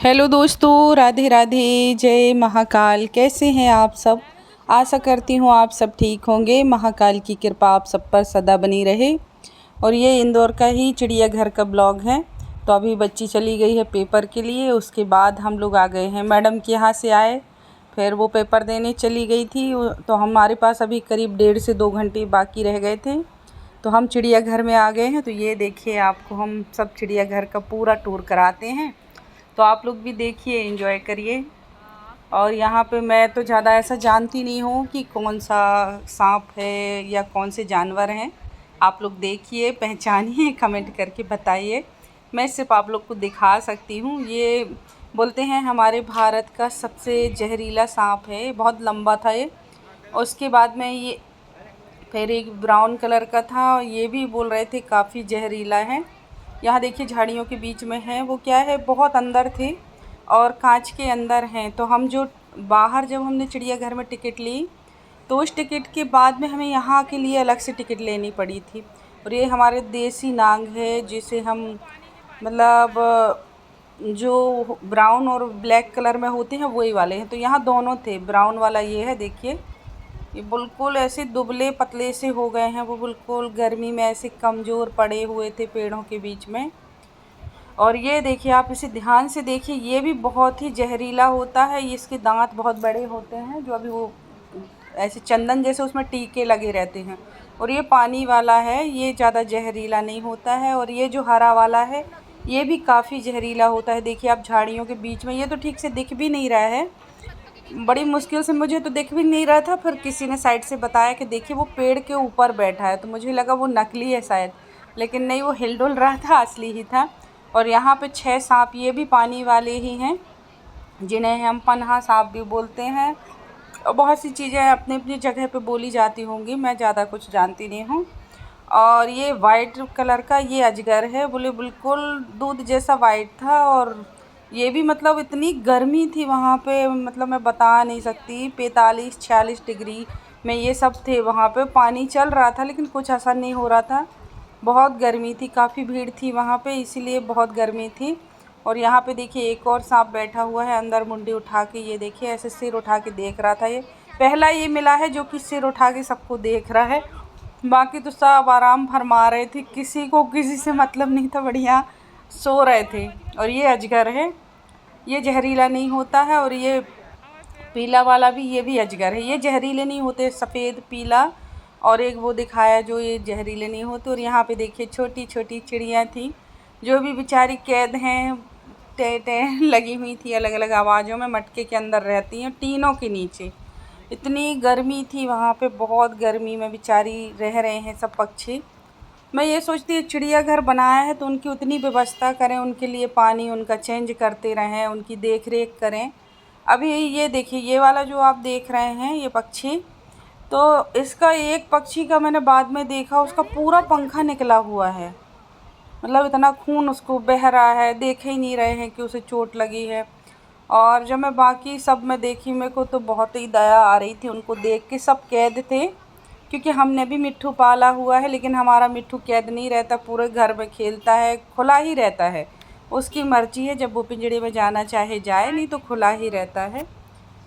Hello दोस्तों, राधे राधे, जय महाकाल। कैसे हैं आप सब? आशा करती हूँ आप सब ठीक होंगे। महाकाल की कृपा आप सब पर सदा बनी रहे। और ये इंदौर का ही चिड़ियाघर का ब्लॉग है। तो अभी बच्ची चली गई है पेपर के लिए, उसके बाद हम लोग आ गए हैं। मैडम के यहाँ से आए, फिर वो पेपर देने चली गई थी। तो हमारे पास अभी करीब 1.5 से 2 घंटे बाकी रह गए थे, तो हम चिड़ियाघर में आ गए हैं। तो ये देखिए, आपको हम सब चिड़ियाघर का पूरा टूर कराते हैं। तो आप लोग भी देखिए, एंजॉय करिए। और यहाँ पे मैं तो ज़्यादा ऐसा जानती नहीं हूँ कि कौन सा सांप है या कौन से जानवर हैं। आप लोग देखिए, पहचानिए, कमेंट करके बताइए। मैं सिर्फ आप लोग को दिखा सकती हूँ। ये बोलते हैं हमारे भारत का सबसे जहरीला सांप है, बहुत लंबा था ये। उसके बाद में ये फिर एक ब्राउन कलर का था, ये भी बोल रहे थे काफ़ी जहरीला है। यहाँ देखिए, झाड़ियों के बीच में है। वो क्या है, बहुत अंदर थे और कांच के अंदर हैं। तो हम जो बाहर जब हमने चिड़ियाघर में टिकट ली, तो उस टिकट के बाद में हमें यहाँ के लिए अलग से टिकट लेनी पड़ी थी। और ये हमारे देसी नांग है, जिसे हम मतलब जो ब्राउन और ब्लैक कलर में होते हैं वही वाले हैं। तो यहाँ दोनों थे। ब्राउन वाला ये है, देखिए, ये बिल्कुल ऐसे दुबले पतले से हो गए हैं। वो बिल्कुल गर्मी में ऐसे कमज़ोर पड़े हुए थे पेड़ों के बीच में। और ये देखिए, आप इसे ध्यान से देखिए, ये भी बहुत ही जहरीला होता है। ये इसके दांत बहुत बड़े होते हैं, जो अभी वो ऐसे चंदन जैसे उसमें टीके लगे रहते हैं। और ये पानी वाला है, ये ज़्यादा जहरीला नहीं होता है। और ये जो हरा वाला है, ये भी काफ़ी जहरीला होता है। देखिए आप, झाड़ियों के बीच में, ये तो ठीक से दिख भी नहीं रहा है। बड़ी मुश्किल से, मुझे तो दिख भी नहीं रहा था। फिर किसी ने साइड से बताया कि देखिए वो पेड़ के ऊपर बैठा है, तो मुझे लगा वो नकली है शायद, लेकिन नहीं, वो हिल डुल रहा था, असली ही था। और यहाँ पे 6 सांप, ये भी पानी वाले ही हैं, जिन्हें हम पन्हा सांप भी बोलते हैं। और बहुत सी चीज़ें अपनी अपनी जगह पे बोली जाती होंगी, मैं ज़्यादा कुछ जानती नहीं हूँ। और ये वाइट कलर का ये अजगर है, बोले बिल्कुल दूध जैसा वाइट था। और ये भी मतलब इतनी गर्मी थी वहाँ पे, मतलब मैं बता नहीं सकती। 45-46 डिग्री में ये सब थे वहाँ पे। पानी चल रहा था लेकिन कुछ असर नहीं हो रहा था। बहुत गर्मी थी, काफ़ी भीड़ थी वहाँ पे, इसीलिए बहुत गर्मी थी। और यहाँ पे देखिए, एक और सांप बैठा हुआ है अंदर, मुंडी उठा के। ये देखिए, ऐसे सिर उठा के देख रहा था। ये पहला ये मिला है जो कि सिर उठा के सबको देख रहा है। बाकी तो सब आराम फरमा रहे थे, किसी को किसी से मतलब नहीं था, बढ़िया सो रहे थे। और ये अजगर है, ये जहरीला नहीं होता है। और ये पीला वाला भी, ये भी अजगर है। ये जहरीले नहीं होते, सफ़ेद पीला। और एक वो दिखाया जो ये जहरीले नहीं होते। और यहाँ पे देखिए, छोटी छोटी चिड़ियाँ थी, जो भी बेचारी कैद हैं, टे टे लगी हुई थी अलग अलग आवाज़ों में, मटके के अंदर रहती हैं टीनों के नीचे। इतनी गर्मी थी वहाँ पे, बहुत गर्मी में बेचारी रह रहे हैं सब पक्षी। मैं ये सोचती हूँ, चिड़ियाघर बनाया है तो उनकी उतनी व्यवस्था करें, उनके लिए पानी उनका चेंज करते रहें, उनकी देख रेख करें। अभी ये देखिए, ये वाला जो आप देख रहे हैं, ये पक्षी, तो इसका एक पक्षी का मैंने बाद में देखा, उसका पूरा पंखा निकला हुआ है। मतलब इतना खून उसको बह रहा है, देख ही नहीं रहे हैं कि उसे चोट लगी है। और जब मैं बाकी सब में देखी, मेरे को तो बहुत ही दया आ रही थी उनको देख के। सब कैद थे, क्योंकि हमने भी मिट्ठू पाला हुआ है, लेकिन हमारा मिट्ठू कैद नहीं रहता, पूरे घर में खेलता है, खुला ही रहता है। उसकी मर्ज़ी है, जब वो पिंजरे में जाना चाहे जाए, नहीं तो खुला ही रहता है।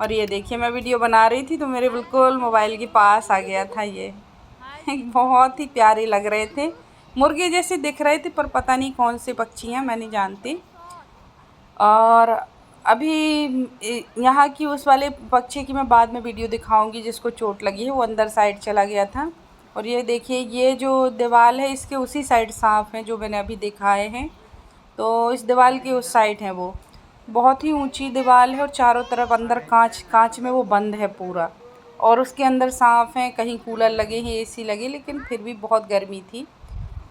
और ये देखिए, मैं वीडियो बना रही थी तो मेरे बिल्कुल मोबाइल के पास आ गया था ये। बहुत ही प्यारे लग रहे थे, मुर्गे जैसे दिख रहे थे, पर पता नहीं कौन से पक्षी हैं, मैं नहीं जानती। और अभी यहाँ की उस वाले पक्षी की मैं बाद में वीडियो दिखाऊंगी, जिसको चोट लगी है, वो अंदर साइड चला गया था। और ये देखिए, ये जो दीवार है, इसके उसी साइड सांप हैं जो मैंने अभी दिखाए हैं। तो इस दीवार के उस साइड है वो। बहुत ही ऊंची दीवार है और चारों तरफ अंदर कांच कांच में वो बंद है पूरा। और उसके अंदर सांप हैं, कहीं कूलर लगे हैं, एसी लगे, लेकिन फिर भी बहुत गर्मी थी।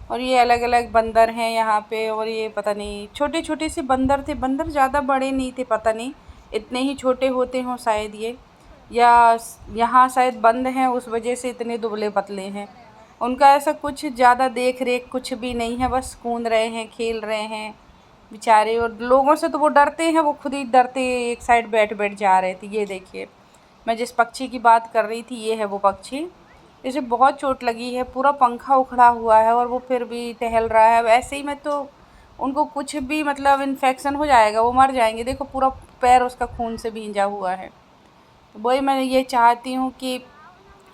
और ये अलग अलग बंदर हैं यहाँ पे। और ये पता नहीं, छोटे छोटे से बंदर थे, बंदर ज़्यादा बड़े नहीं थे, पता नहीं इतने ही छोटे होते हों शायद ये, या यहाँ शायद बंद हैं उस वजह से इतने दुबले पतले हैं। उनका ऐसा कुछ ज़्यादा देख रेख कुछ भी नहीं है, बस कूद रहे हैं, खेल रहे हैं बेचारे। और लोगों से तो वो डरते हैं, वो खुद ही डरते एक साइड बैठ बैठ जा रहे थे। ये देखिए, मैं जिस पक्षी की बात कर रही थी, ये है वो पक्षी। इसे बहुत चोट लगी है, पूरा पंखा उखड़ा हुआ है और वो फिर भी टहल रहा है। वैसे ही मैं तो उनको कुछ भी मतलब इन्फेक्शन हो जाएगा, वो मर जाएंगे। देखो पूरा पैर उसका खून से भींजा हुआ है। तो वही मैं ये चाहती हूँ कि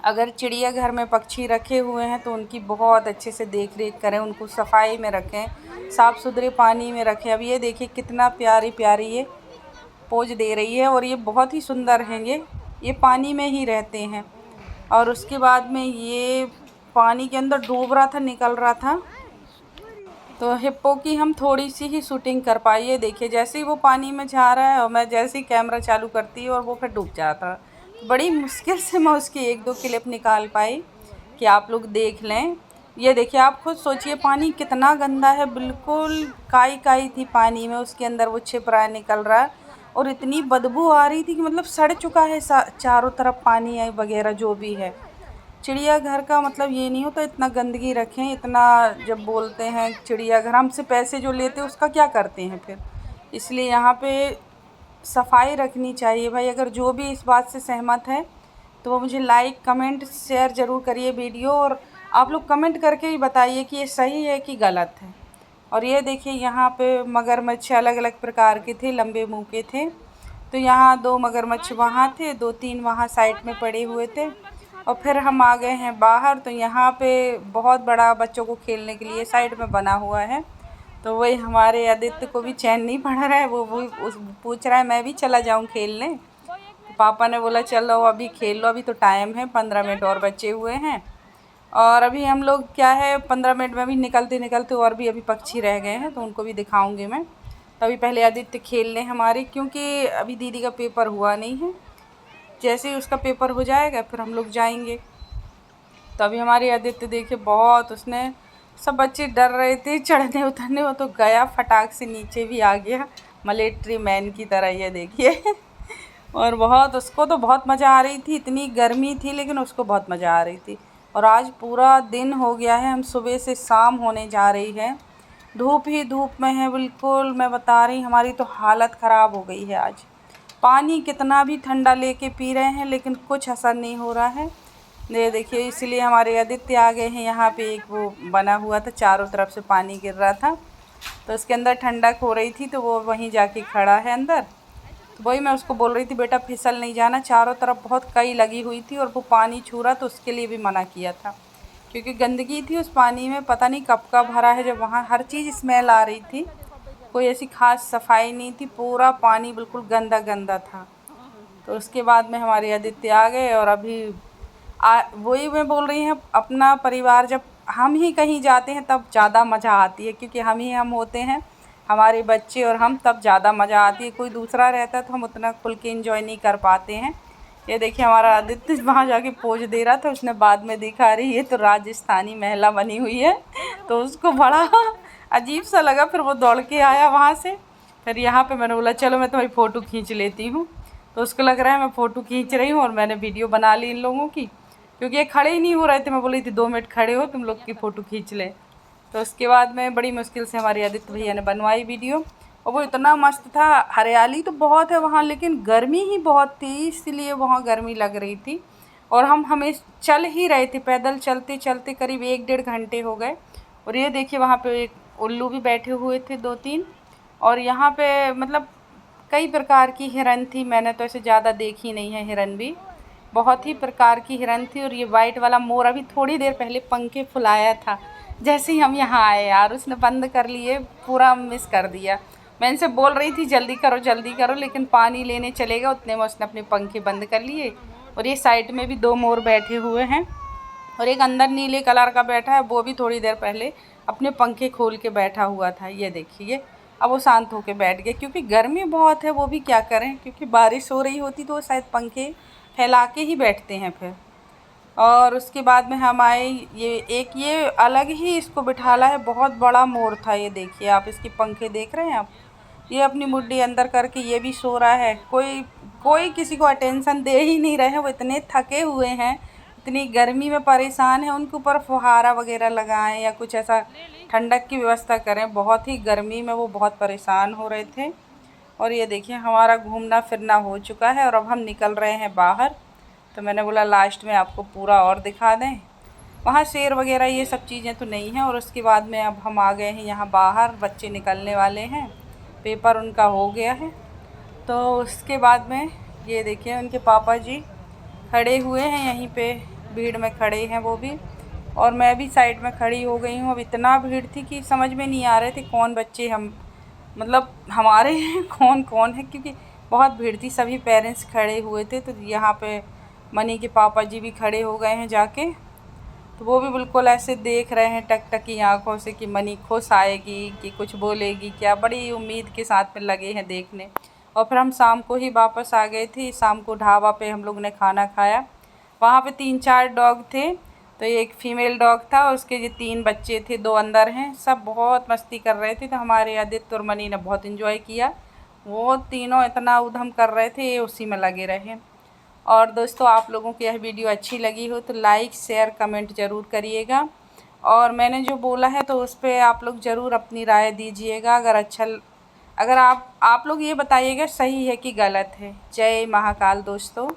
अगर चिड़ियाघर में पक्षी रखे हुए हैं तो उनकी बहुत अच्छे से देख रेख करें, उनको सफाई में रखें, साफ़ सुथरे पानी में रखें। अब ये देखिए कितना प्यारी प्यारी ये पोज दे रही है, और ये बहुत ही सुंदर हैं। ये पानी में ही रहते हैं। और उसके बाद में ये पानी के अंदर डूब रहा था, निकल रहा था, तो हिप्पो की हम थोड़ी सी ही शूटिंग कर पाई है। देखिए जैसे ही वो पानी में जा रहा है और मैं जैसे ही कैमरा चालू करती और वो फिर डूब जाता, बड़ी मुश्किल से मैं उसकी 1-2 क्लिप निकाल पाई कि आप लोग देख लें। ये देखिए आप खुद सोचिए पानी कितना गंदा है, बिल्कुल काई काई थी पानी में, उसके अंदर वो छिप रहा है, निकल रहा है, और इतनी बदबू आ रही थी कि मतलब सड़ चुका है चारों तरफ पानी है वगैरह जो भी है। चिड़ियाघर का मतलब ये नहीं होता इतना गंदगी रखें, इतना जब बोलते हैं चिड़ियाघर हमसे पैसे जो लेते हैं उसका क्या करते हैं फिर। इसलिए यहाँ पे सफाई रखनी चाहिए भाई। अगर जो भी इस बात से सहमत है तो वो मुझे लाइक कमेंट शेयर ज़रूर करिए वीडियो, और आप लोग कमेंट करके ही बताइए कि ये सही है कि गलत है। और ये देखिए यहाँ पे मगरमच्छ अलग अलग प्रकार के थे, लंबे मुँह के थे। तो यहाँ 2 मगरमच्छ वहाँ थे, 2-3 वहाँ साइड में पड़े हुए थे। और फिर हम आ गए हैं बाहर, तो यहाँ पे बहुत बड़ा बच्चों को खेलने के लिए साइड में बना हुआ है। तो वही हमारे आदित्य को भी चैन नहीं पड़ रहा है, वो पूछ रहा है मैं भी चला जाऊँ खेलने। तो पापा ने बोला चलो अभी खेल लो, अभी तो टाइम है, 15 मिनट और बचे हुए हैं। और अभी हम लोग क्या है 15 मिनट में भी निकलते निकलते और भी अभी पक्षी रह गए हैं, तो उनको भी दिखाऊंगी मैं। तभी पहले आदित्य खेल लें हमारे, क्योंकि अभी दीदी का पेपर हुआ नहीं है। जैसे ही उसका पेपर हो जाएगा फिर हम लोग जाएंगे। तो अभी हमारी आदित्य देखिए बहुत उसने, सब बच्चे डर रहे थे चढ़ने उतरने, वो तो गया फटाक से नीचे भी आ गया मिलिट्री मैन की तरह, ये देखिए और बहुत उसको तो बहुत मज़ा आ रही थी, इतनी गर्मी थी लेकिन उसको बहुत मज़ा आ रही थी। और आज पूरा दिन हो गया है, हम सुबह से शाम होने जा रही है, धूप ही धूप में है बिल्कुल। मैं बता रही हमारी तो हालत ख़राब हो गई है आज। पानी कितना भी ठंडा लेके पी रहे हैं लेकिन कुछ असर नहीं हो रहा है। ये देखिए इसलिए हमारे आदित्य आ गए हैं। यहाँ पे एक वो बना हुआ था, चारों तरफ से पानी गिर रहा था, तो उसके अंदर ठंडक हो रही थी, तो वो वहीं जाके खड़ा है अंदर। तो वही मैं उसको बोल रही थी बेटा फिसल नहीं जाना, चारों तरफ बहुत कई लगी हुई थी और वो पानी छू रहा, तो उसके लिए भी मना किया था क्योंकि गंदगी थी उस पानी में, पता नहीं कब का भरा है। जब वहाँ हर चीज़ स्मेल आ रही थी, कोई ऐसी खास सफाई नहीं थी, पूरा पानी बिल्कुल गंदा गंदा था। तो उसके बाद में हमारे आदित्य आ गए, और अभी वही मैं बोल रही हूँ, अपना परिवार जब हम ही कहीं जाते हैं तब ज़्यादा मज़ा आती है, क्योंकि हम होते हैं, हमारे बच्चे और हम, तब ज़्यादा मज़ा आती है। कोई दूसरा रहता है तो हम उतना खुल के इंजॉय नहीं कर पाते हैं। ये देखिए हमारा आदित्य वहाँ जाके पोज दे रहा था, उसने बाद में दिखा रही है तो राजस्थानी महिला बनी हुई है, तो उसको बड़ा अजीब सा लगा, फिर वो दौड़ के आया वहाँ से। फिर यहाँ पे मैंने बोला चलो मैं तुम्हारी फ़ोटो खींच लेती हूँ, तो उसको लग रहा है मैं फ़ोटो खींच रही हूँ और मैंने वीडियो बना ली इन लोगों की, क्योंकि ये खड़े ही नहीं हो रहे थे। मैं बोली थी 2 मिनट खड़े हो, तुम लोग की फ़ोटो खींच लें। तो उसके बाद में बड़ी मुश्किल से हमारे आदित्य भैया ने बनवाई वीडियो, और वो इतना मस्त था। हरियाली तो बहुत है वहाँ लेकिन गर्मी ही बहुत थी, इसलिए वहाँ गर्मी लग रही थी। और हम हमें चल ही रहे थे, पैदल चलते चलते करीब 1-1.5 घंटे हो गए। और ये देखिए वहाँ पे एक उल्लू भी बैठे हुए थे 2-3, और यहाँ पे मतलब कई प्रकार की हिरन थी। मैंने तो ऐसे ज़्यादा देखी नहीं है हिरन भी, बहुत ही प्रकार की हिरन थी। और ये वाइट वाला मोर अभी थोड़ी देर पहले पंखे फुलाया था, जैसे ही हम यहाँ आए यार उसने बंद कर लिए, पूरा मिस कर दिया। मैं इनसे बोल रही थी जल्दी करो, लेकिन पानी लेने चलेगा उतने में उसने अपने पंखे बंद कर लिए। और ये साइड में भी 2 मोर बैठे हुए हैं, और एक अंदर नीले कलर का बैठा है, वो भी थोड़ी देर पहले अपने पंखे खोल के बैठा हुआ था। ये देखिए अब वो शांत होके बैठ गए, क्योंकि गर्मी बहुत है, वो भी क्या करें, क्योंकि बारिश हो रही होती तो वो शायद पंखे फैला के ही बैठते हैं फिर। और उसके बाद में हम आए, ये अलग ही इसको बिठाला है, बहुत बड़ा मोर था। ये देखिए आप इसके पंखे देख रहे हैं आप, ये अपनी मुड्डी अंदर करके ये भी सो रहा है। कोई कोई किसी को अटेंशन दे ही नहीं रहे हैं, वो इतने थके हुए हैं, इतनी गर्मी में परेशान है। उनके ऊपर फुहारा वगैरह लगाएं या कुछ ऐसा ठंडक की व्यवस्था करें, बहुत ही गर्मी में वो बहुत परेशान हो रहे थे। और ये देखिए हमारा घूमना फिरना हो चुका है, और अब हम निकल रहे हैं बाहर। तो मैंने बोला लास्ट में आपको पूरा और दिखा दें। वहाँ शेर वगैरह ये सब चीज़ें तो नहीं हैं। और उसके बाद में अब हम आ गए हैं यहाँ बाहर, बच्चे निकलने वाले हैं, पेपर उनका हो गया है। तो उसके बाद में ये देखिए उनके पापा जी खड़े हुए हैं यहीं पे, भीड़ में खड़े हैं वो भी, और मैं भी साइड में खड़ी हो गई हूँ। अब इतना भीड़ थी कि समझ में नहीं आ रहे थे कौन बच्चे हम मतलब हमारे हैं कौन कौन है, क्योंकि बहुत भीड़ थी। सभी पेरेंट्स खड़े हुए थे। तो यहाँ पे मनी के पापा जी भी खड़े हो गए हैं जाके, तो वो भी बिल्कुल ऐसे देख रहे हैं टकटकी आंखों से कि मनी खुश आएगी कि कुछ बोलेगी क्या, बड़ी उम्मीद के साथ में लगे हैं देखने। और फिर हम शाम को ही वापस आ गए थे। शाम को ढाबा पे हम लोग ने खाना खाया। वहाँ पे 3-4 डॉग थे। तो एक फ़ीमेल डॉग था, उसके जो 3 बच्चे थे, 2 अंदर हैं। सब बहुत मस्ती कर रहे थे। तो हमारे आदित्य और मनी ने बहुत इन्जॉय किया। वो तीनों इतना ऊधम कर रहे थे, ये उसी में लगे रहे। और दोस्तों, आप लोगों को यह वीडियो अच्छी लगी हो तो लाइक शेयर कमेंट ज़रूर करिएगा। और मैंने जो बोला है तो उस पर आप लोग ज़रूर अपनी राय दीजिएगा। अगर आप लोग ये बताइएगा सही है कि गलत है। जय महाकाल दोस्तों।